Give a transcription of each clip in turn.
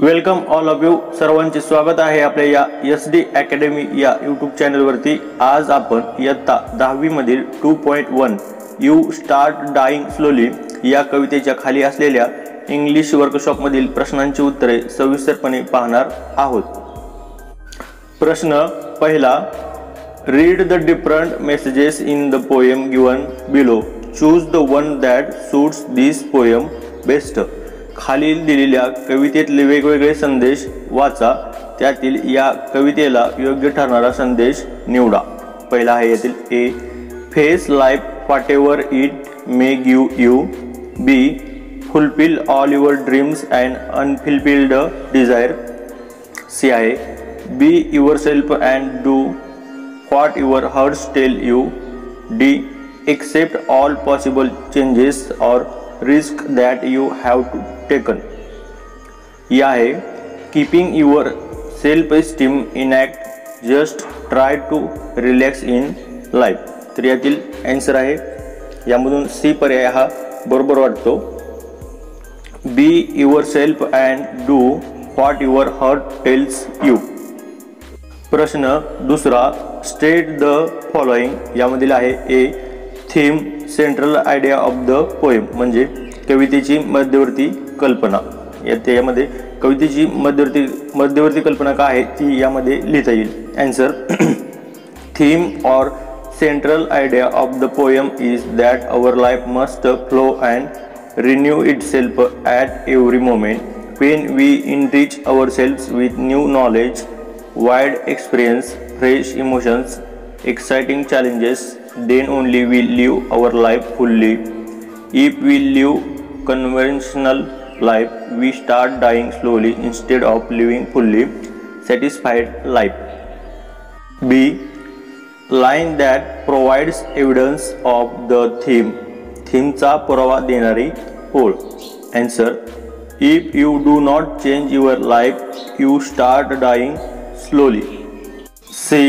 Welcome all of you. सर्वांचे स्वागत आहे आपल्या या SD अकॅडमी या यूट्यूब चॅनलवरती. आज आपण इयत्ता 10वी मधील 2.1 यू स्टार्ट डाईंग स्लोली या कवितेच्या खाली असलेल्या इंग्लिश वर्कशॉपमधील प्रश्नांची उत्तरे सविस्तरपणे पाहणार आहोत. प्रश्न पहिला, read the different messages in the poem given below. Choose the one that suits this poem best. खालील दिलेल्या कवितेतले वेगवेगळे संदेश वाचा. त्यातील या कवितेला योग्य ठरणारा संदेश निवडा. पहिला आहे यातील A, face life whatever it may give you. B, fulfil all your dreams and unfulfilled desire. C आहे, be yourself and do what your hearts tell you. D, accept all possible changes or risk that you have taken. या है, keeping your self esteem intact just try to relax in life. तर यातील answer आहे यामधून C पर्याय हा बरोबर वाटतो. Be yourself and do what your heart tells you. प्रश्न दुसरा, स्टेट द फॉलोइंग. यामधील आहे A, theme central idea of the poem म्हणजे कवितेची मध्यवर्ती कल्पना. यामध्ये कवितेची मध्यवर्ती कल्पना काय आहे ती यामध्ये लिहिता येईल. आन्सर, थीम और central idea of the poem is that our life must flow and renew itself at every moment. When we enrich ourselves with new knowledge, wide experience, fresh emotions, exciting challenges, then only we live our life fully. If we live conventional life, we start dying slowly instead of living fully satisfied life. B, line that provides evidence of the theme. Theme चा पुरावा देणारी ओळ. Answer, if you do not change your life, you start dying slowly. C,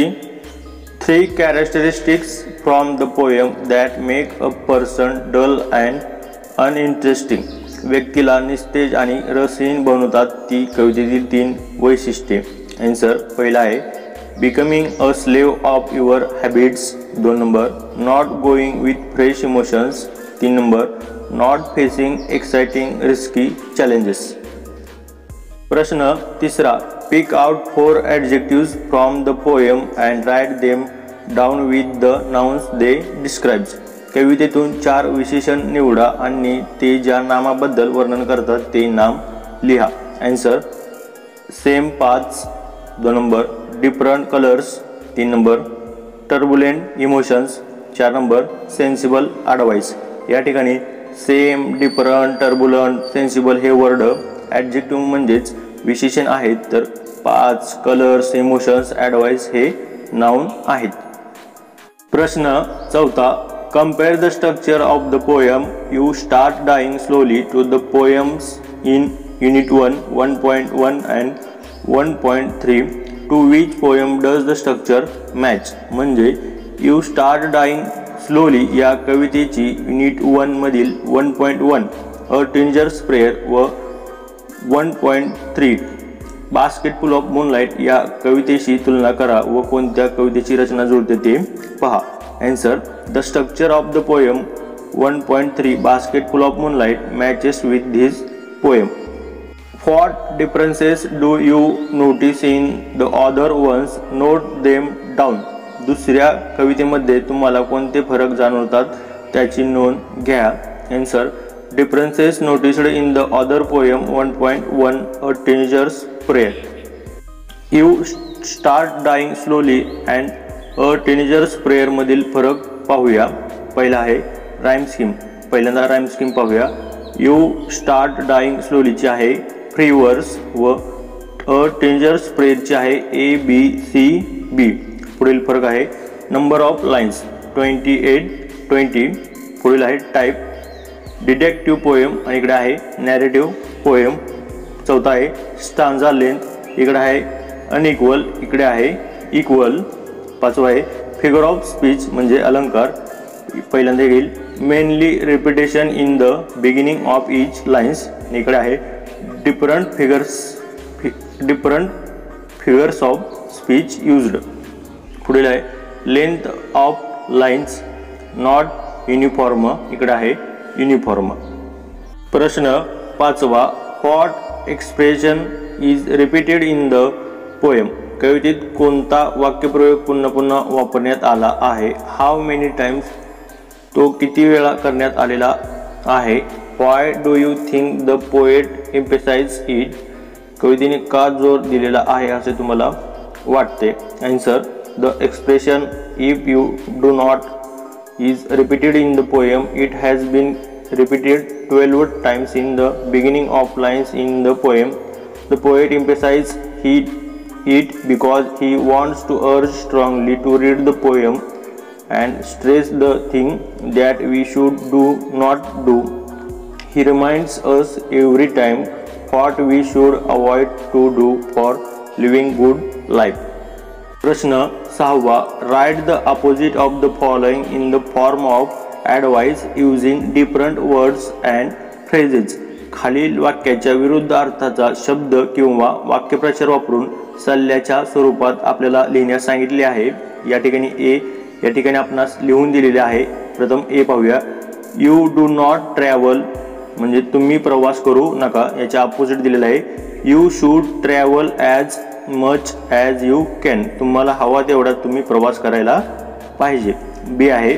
three characteristics from the poem that make a person dull and uninteresting. व्यक्तीला निस्तेज आणि रसहीन बनवतात ती कवितेतील 3 वैशिष्ट्ये. आन्सर, पहिला आहे becoming a slave of your habits. 2 number, not going with fresh emotions. 3 number, not facing exciting risky challenges. प्रश्न तिसरा, pick out 4 adjectives from the poem and write them down with the nouns they describe. कवितेतून 4 विशेषण निवडा आणि ते ज्या नामाबद्दल वर्णन करतात ते नाम लिहा. Answer, same paths. 2 number, different colours. 3 number, turbulent emotions. 4 number, sensible advice. या ठिकाणी सेम, डिफरंट, टर्बुलंट, सेन्सिबल हे वर्ड ॲडजेक्टिव्ह म्हणजेच विशेषण आहेत, तर पाच, कलर्स, इमोशन्स, ॲडवाइस हे नाउन आहेत. प्रश्न चौथा, compare the structure of the poem you start dying slowly to the poems in unit 1, 1.1 and 1.3. To which poem does the structure match. म्हणजे यू स्टार्ट डाईंग स्लोली या कवितेची unit 1 मधील 1.1 अ टिंजर्स prayer व 1.3 basketful of moonlight या कवितेशी तुलना करा व कोणत्या कवितेची रचना जुळते ते पहा. Answer, the structure of the poem 1.3 basketful of moonlight matches with this poem. What differences do you notice in the other ones, note them down. दुसऱ्या कवितेमध्ये तुम्हाला कोणते फरक जाणवतात त्याची नोंद घ्या. Answer, differences noticed in the other poem 1.1 a teenager's prayer. You start dying slowly and a teenager's prayer मधील फरक पाहूया. पहिला आहे राईम स्कीम. पहिल्यांदा राईम स्कीम पाहूया. You start dying slowly ची आहे फ्री वर्स व a teenager's prayer ची आहे ABCB. पुढील फरक आहे नंबर ऑफ लाईन्स 28-20. पुढील आहे टाईप डिटेक्टिव्ह पोएम आणि इकडे आहे नॅरेटिव्ह पोएम. चौथा आहे स्टांजा लेंथ. इकडे आहे अनइक्वल, इकडे आहे इक्वल. पाचवा आहे फिगर ऑफ स्पीच म्हणजे अलंकार. पहिल्यांदा येईल mainly repetition in the beginning of each lines. इकडे आहे different figures different figures of speech used. पुढील आहे length of lines not uniform, इकडे आहे uniform. प्रश्न 5वा, what expression is repeated in the poem? कवितेत कोणता वाक्यप्रयोग पुन्हा पुन्हा वापरण्यात आला आहे? हाउ मेनी टाइम्स, तो किती वेळा करण्यात आलेला आहे? Why do you think the poet emphasize it, कवितेने का जोर दिलेला आहे असे तुम्हाला वाटते? Answer, the expression if you do not is repeated in the poem, it has been repeated 12 times in the beginning of lines in the poem. The poet emphasizes it because he wants to urge strongly to read the poem and stress the thing that we should do not do. He reminds us every time what we should avoid to do for living good life. प्रश्न 6वा, write the opposite of the following in the form of advice using different words and phrases. खालील वाक्याच्या विरुद्ध अर्थाचा शब्द किंवा वाक्यप्रचार वापरून सल्ल्याच्या स्वरूपात आपल्याला लिहिण्यास सांगितले आहे. या ठिकाणी ए, या ठिकाणी आपणास लिहून दिलेले आहे. प्रथम ए पाहूया. यू डू नॉट ट्रॅव्हल म्हणजे तुम्ही प्रवास करू नका, याच्या अपोजिट दिलेला आहे. You should travel as much as you can, तुम्हाला हवा तेवढा तुम्ही प्रवास करायला पाहिजे. बी आहे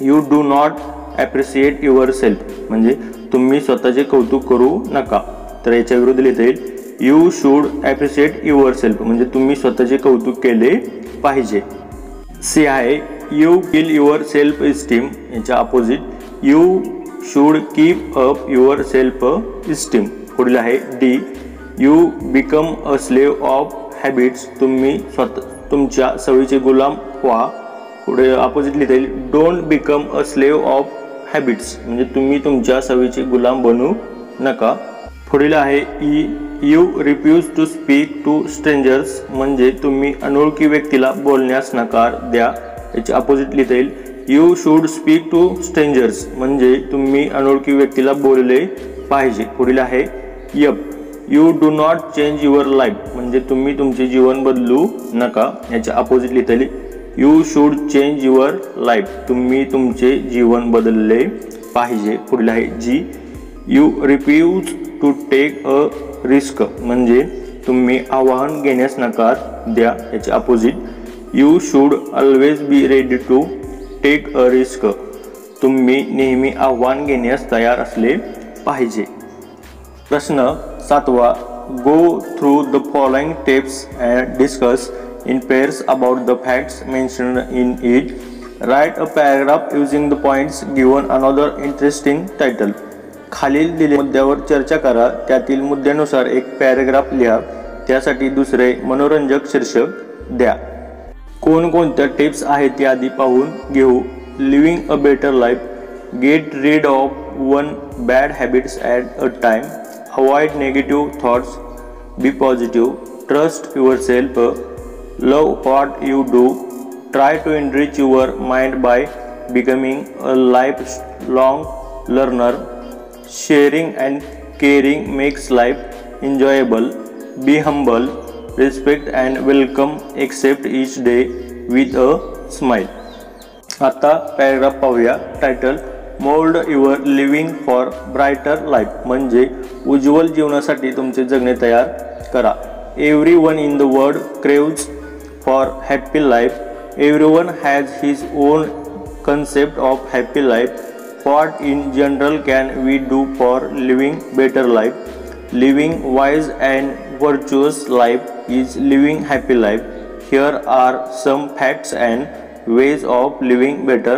you do not appreciate yourself म्हणजे तुम्ही स्वतःचे कौतुक करू नका, तर याच्या विरुद्ध लिहिता येईल you should appreciate yourself म्हणजे तुम्ही स्वतःचे कौतुक केले पाहिजे. सी आहे you kill your self esteem, याच्या opposite you should keep up your self esteem. पुढील आहे D, you become a slave of habits, तुम्ही तुमच्या सवयीचे गुलाम व्हा. पुढे अपोजिट लिहिता येईल don't become a slave of habits म्हणजे तुम्ही तुमच्या सवयीचे गुलाम बनू नका. पुढील आहे E, you refuse to speak to strangers म्हणजे तुम्ही अनोळखी व्यक्तीला बोलण्यास नकार द्या. याचे अपोजिट लिहिता येईल you should speak to strangers म्हणजे तुम्ही अनोळखी व्यक्तीला बोलले पाहिजे. पुढील आहे यप, you do not change your life म्हणजे तुम्ही तुमचे जीवन बदलू नका. याचे अपोजिट लिहिता येईल you should change your life तुम्ही तुमचे जीवन बदलले पाहिजे. पुढील आहे G, you refuse to take a risk म्हणजे तुम्ही आव्हान घेण्यास नकार द्या. याचे opposite you should always be ready to take a risk तुम्ही नेहमी आव्हान घेण्यास तयार असले पाहिजे. प्रश्न 7वा, go through the following tips and discuss in pairs about the facts mentioned in it. Write a paragraph using the points given another interesting title. खालील दिलेल्या मुद्द्यावर चर्चा करा, त्यातील मुद्द्यानुसार एक पॅराग्राफ लिहा, त्यासाठी दुसरे मनोरंजक शीर्षक द्या. कोणकोणत्या टिप्स आहेत ते आधी पाहून घेऊ. Living a better life, get rid of one bad habits at a time, avoid negative thoughts, be positive, trust yourself, love what you do, try to enrich your mind by becoming a lifelong learner, sharing and caring makes life enjoyable, be humble, respect and welcome, accept each day with a smile. आता paragraph पाहूया. Title, mould your living for brighter life म्हणजे उज्ज्वल जीवनासाठी तुमचे जगणे तयार करा. Everyone in the world craves for happy life. Everyone has his own concept of happy life. What in general can we do for living better life? Living wise and virtuous life is living happy life. Here are some facts and ways of living better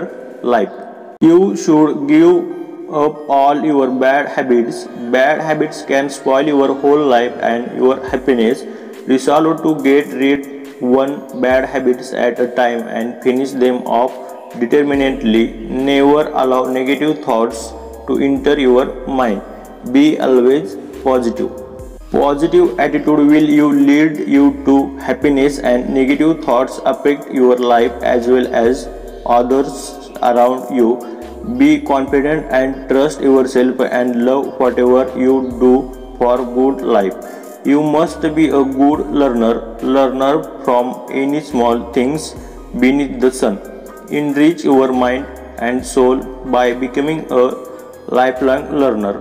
life. You should give up all your bad habits. Bad habits can spoil your whole life and your happiness. Resolve to get rid one bad habits at a time and finish them off determinedly. Never allow negative thoughts to enter your mind. Be always positive. Positive attitude will lead you to happiness and negative thoughts affect your life as well as others around you. Be confident and trust yourself and love whatever you do for good life. You must be a good learner from any small things beneath the sun. Enrich your mind and soul by becoming a lifelong learner.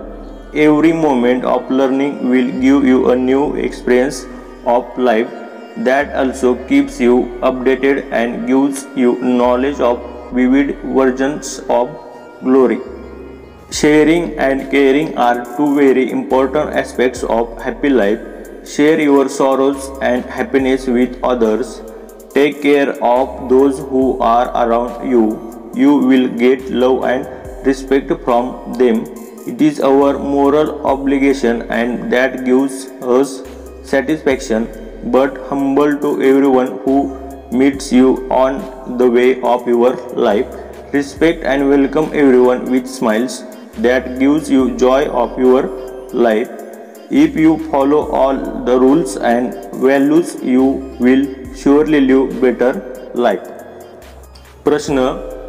Every moment of learning will give you a new experience of life that also keeps you updated and gives you knowledge of vivid versions of glory. Sharing and caring are two very important aspects of happy life. Share your sorrows and happiness with others. Take care of those who are around you. You will get love and respect from them. It is our moral obligation and that gives us satisfaction, but humble to everyone who meets you on the way of your life. Respect and welcome everyone with smiles. That gives you joy of your life. If you follow all the rules and values, you will surely live better life. प्रश्न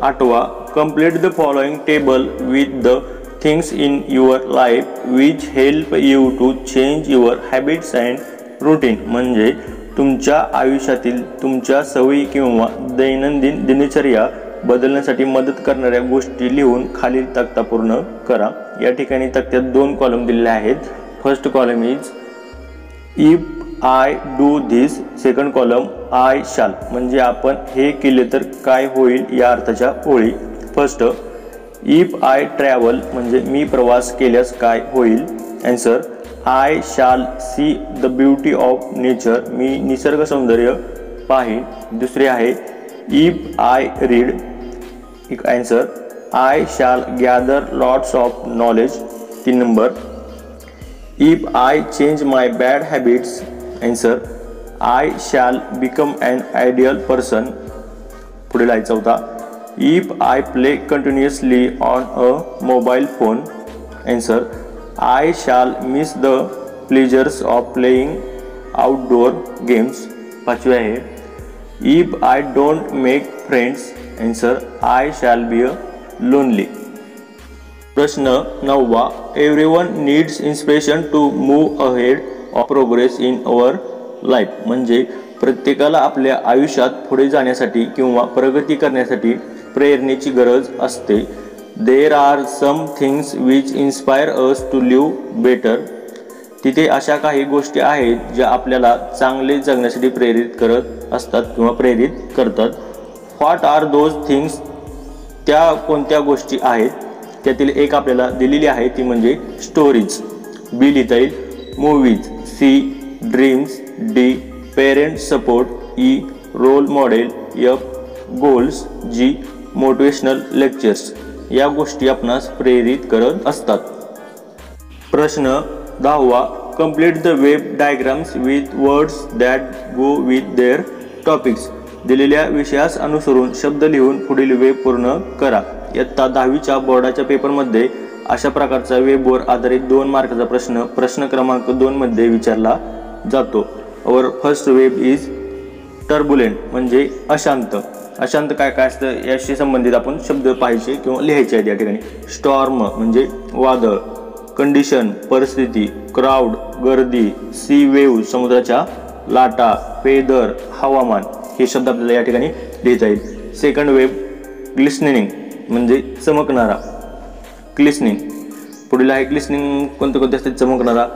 8वा. Complete the following table with the things in your life which help you to change your habits and routine. म्हणजे तुमच्या आयुष्यातील तुमच्या सवयी किंवा दैनंदिन दिनचर्या बदलण्यासाठी मदत करणाऱ्या गोष्टी लिहून खालील तक्ता पूर्ण करा. या ठिकाणी तक्त्यात 2 कॉलम दिलेले आहेत. First column is if I do this, second column I शाल. म्हणजे आपण हे केले तर काय होईल या अर्थाच्या ओळी. फर्स्ट, इफ आय ट्रॅव्हल म्हणजे मी प्रवास केल्यास काय होईल. Answer, I shall see the beauty of nature, मी निसर्ग सौंदर्य पाहीन. दुसरे आहे if I read. Answer, I shall gather lots of knowledge. 3 number, if I change my bad habits. Answer, I shall become an ideal person. पुढे आहे चौथा, if I play continuously on a mobile phone. Answer, I shall miss the pleasures of playing outdoor games. 5वे आहे if I don't make friends. Answer, I shall be a lonely. प्रश्न 9वा. Everyone needs inspiration to move ahead of progress in our life. म्हणजे प्रत्येकाला आपल्या आयुष्यात पुढे जाण्यासाठी किंवा प्रगती करण्यासाठी प्रेरणेची गरज असते. There are some things which inspire us to live better. तिथे अशा काही गोष्टी आहेत ज्या आपल्याला चांगले जगण्यासाठी प्रेरित करत असतात किंवा प्रेरित करतात. व्हॉट आर दोज थिंग्स, त्या कोणत्या गोष्टी आहेत. त्यातील एक आपल्याला दिलेली आहे ती म्हणजे स्टोरीज. बी लिहिता येईल movies. C dreams. D parent support. E role model. F goals. G motivational lectures. या गोष्टी आपणास प्रेरित करत असतात. प्रश्न 10वा. Complete the web diagrams with words that go with their topics. दिलेल्या विषयास अनुसरून शब्द लिहून पुढील वेब पूर्ण करा. इयत्ता 10वीच्या बोर्डाच्या पेपरमध्ये अशा प्रकारचा वेबवर आधारित 2 मार्काचा प्रश्न क्रमांक 2 मध्ये विचारला जातो. और फर्स्ट वेब इज टर्बुलेंट म्हणजे अशांत. अशांत काय काय असतं याशी संबंधित आपण शब्द पाहायचे किंवा लिहायचे आहेत या ठिकाणी. स्टॉर्म म्हणजे वादळ. कंडिशन परिस्थिती. क्राऊड गर्दी. सी वेव्ह समुद्राच्या लाटा. फेदर हवामान. हे शब्द आपल्याला या ठिकाणी लिहिता येईल. सेकंड वेब ग्लिस्टनिंग म्हणजे चमकणारा. ग्लिस्टनिंग. पुढील आहे ग्लिस्टनिंग कोणते कोणते असते चमकणारा.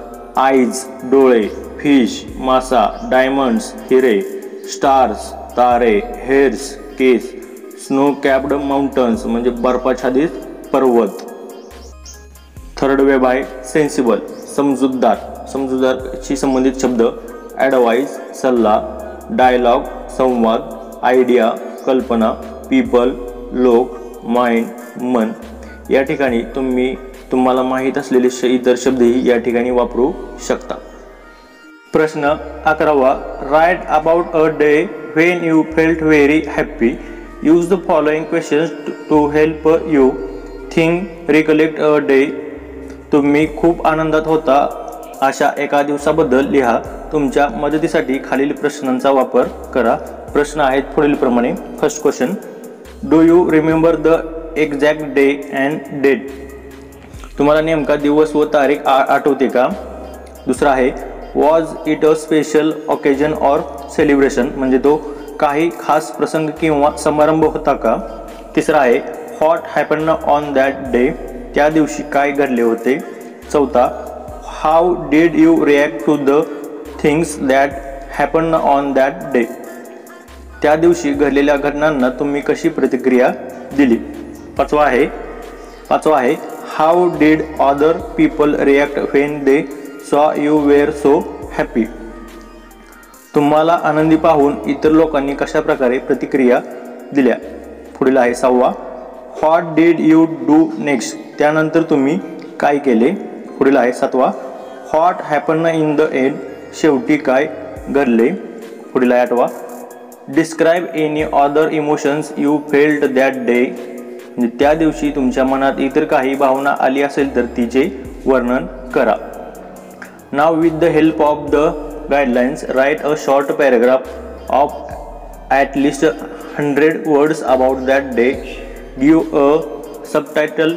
आईज डोळे. फिश मासा. डायमंड्स हिरे. स्टार्स तारे. हेअर्स केस. स्नो कॅप्ड माउंटन्स म्हणजे बर्फाच्छादित पर्वत. थर्ड वेब आहे सेन्सिबल समजूतदार. समजूतदारशी संबंधित शब्द ॲडवाइस सल्ला. डायलॉग संवाद. आयडिया कल्पना. पीपल लोक. माइंड मन. या ठिकाणी तुम्हाला माहीत असलेले इतर शब्दही या ठिकाणी वापरू शकता. प्रश्न 11वा. Write about a day when you felt very happy. Use the following questions to help you think recollect a day. तुम्ही खूप आनंदात होता अशा एका दिवसाबद्दल लिहा. तुमच्या मदतीसाठी खालील प्रश्नांचा वापर करा. प्रश्न आहेत पुढील प्रमाणे. First question, do you remember the exact day and date. तुम्हाला नेमका दिवस व तारीख आठवते का. दुसरा आहे was it a special occasion or celebration, म्हणजे तो काही खास प्रसंग किंवा समारंभ होता का. तिसरा आहे what happen on that day, त्या दिवशी काय घडले होते. चौथा how did you react to the things that happen on that day, त्या दिवशी घडलेल्या घटनांना तुम्ही कशी प्रतिक्रिया दिली. पाचवा आहे how did other people react when they saw you wear so happy, तुम्हाला आनंदी पाहून इतर लोकांनी कशा प्रकारे प्रतिक्रिया दिल्या. पुढील आहे सहावा what did you do next, त्यानंतर तुम्ही काय केले. पुढील आहे सातवा what happen in the end, शेवटी काय घडले. पुढील आहे आठवा describe any other emotions you felt that day, म्हणजे त्या दिवशी तुमच्या मनात इतर काही भावना आली असेल तर तिचे वर्णन करा. नाव with the help of the guidelines write a short paragraph of at least 100 words about that day. Give a subtitle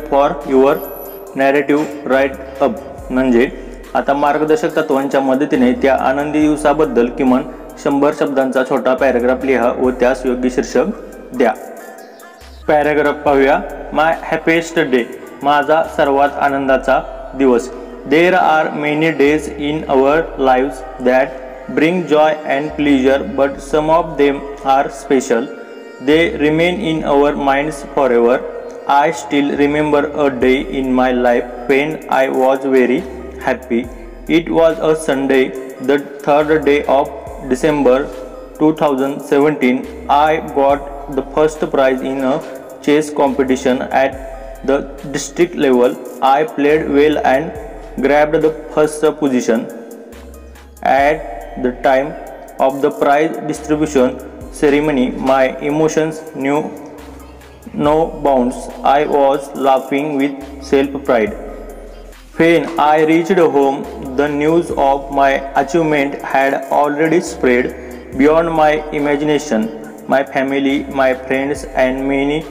for your narrative write up, म्हणजे आता मार्गदर्शक तत्वांच्या मदतीने त्या आनंदी दिवसाबद्दल किमान 100 शब्दांचा छोटा पॅराग्राफ लिहा व त्यास योग्य शीर्षक द्या. पॅराग्राफ पाहूया. माय हॅपीएस्ट डे, माझा सर्वात आनंदाचा दिवस. There are many days in our lives that bring joy and pleasure, but some of them are special. They remain in our minds forever. I still remember a day in my life when I was very happy. It was a Sunday, the 3rd day of December 2017. I got the first prize in a chess competition at the district level. I played well and grabbed the first position. At the time of the prize distribution ceremony, my emotions knew no bounds. I was laughing with self-pride. When I reached home, the news of my achievement had already spread beyond my imagination. My family, my friends, and many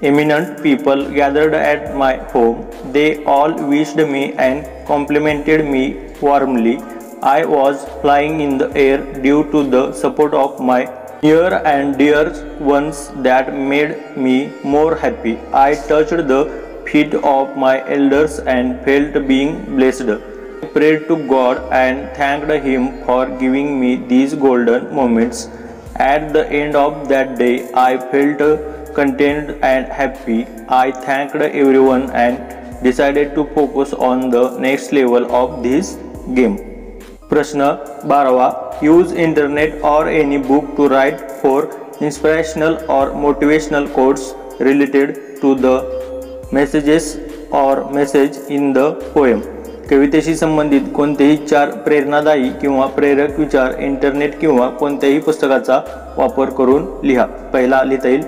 eminent people gathered at my home. They all wished me and complimented me warmly. I was flying in the air due to the support of my near and dear ones that made me more happy. I touched the feet of my elders and felt being blessed. I prayed to God and thanked Him for giving me these golden moments. At the end of that day, I felt content and happy. I thanked everyone and decided to focus on the next level of this game. प्रश्न 12. Use internet or any book to write four inspirational or motivational quotes related to the messages or message in the poem. कवितेशी संबंधित कोणतेही 4 प्रेरणादायी किंवा प्रेरक विचार internet किंवा कोणत्याही पुस्तकाचा वापर करून लिहा. पहिला लिहिता येईल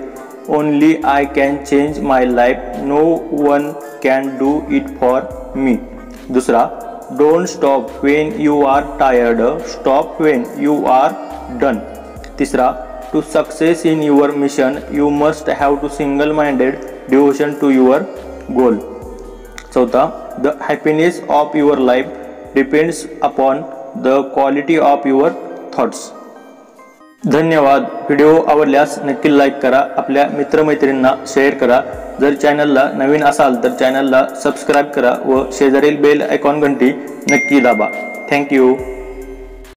only I can change my life, no one can do it for me. दुसरा don't stop when you are tired, stop when you are done. तिसरा to success in your mission you must have to single minded devotion to your goal. चौथा the happiness of your life depends upon the quality of your thoughts. धन्यवाद. Video आवडल्यास नक्की like करा, आपल्या मित्रमैत्रिणींना share करा. जर चॅनलला नवीन असाल तर चॅनलला सबस्क्राईब करा व शेजारील बेल आयकॉन घंटी नक्की दाबा. थँक्यू.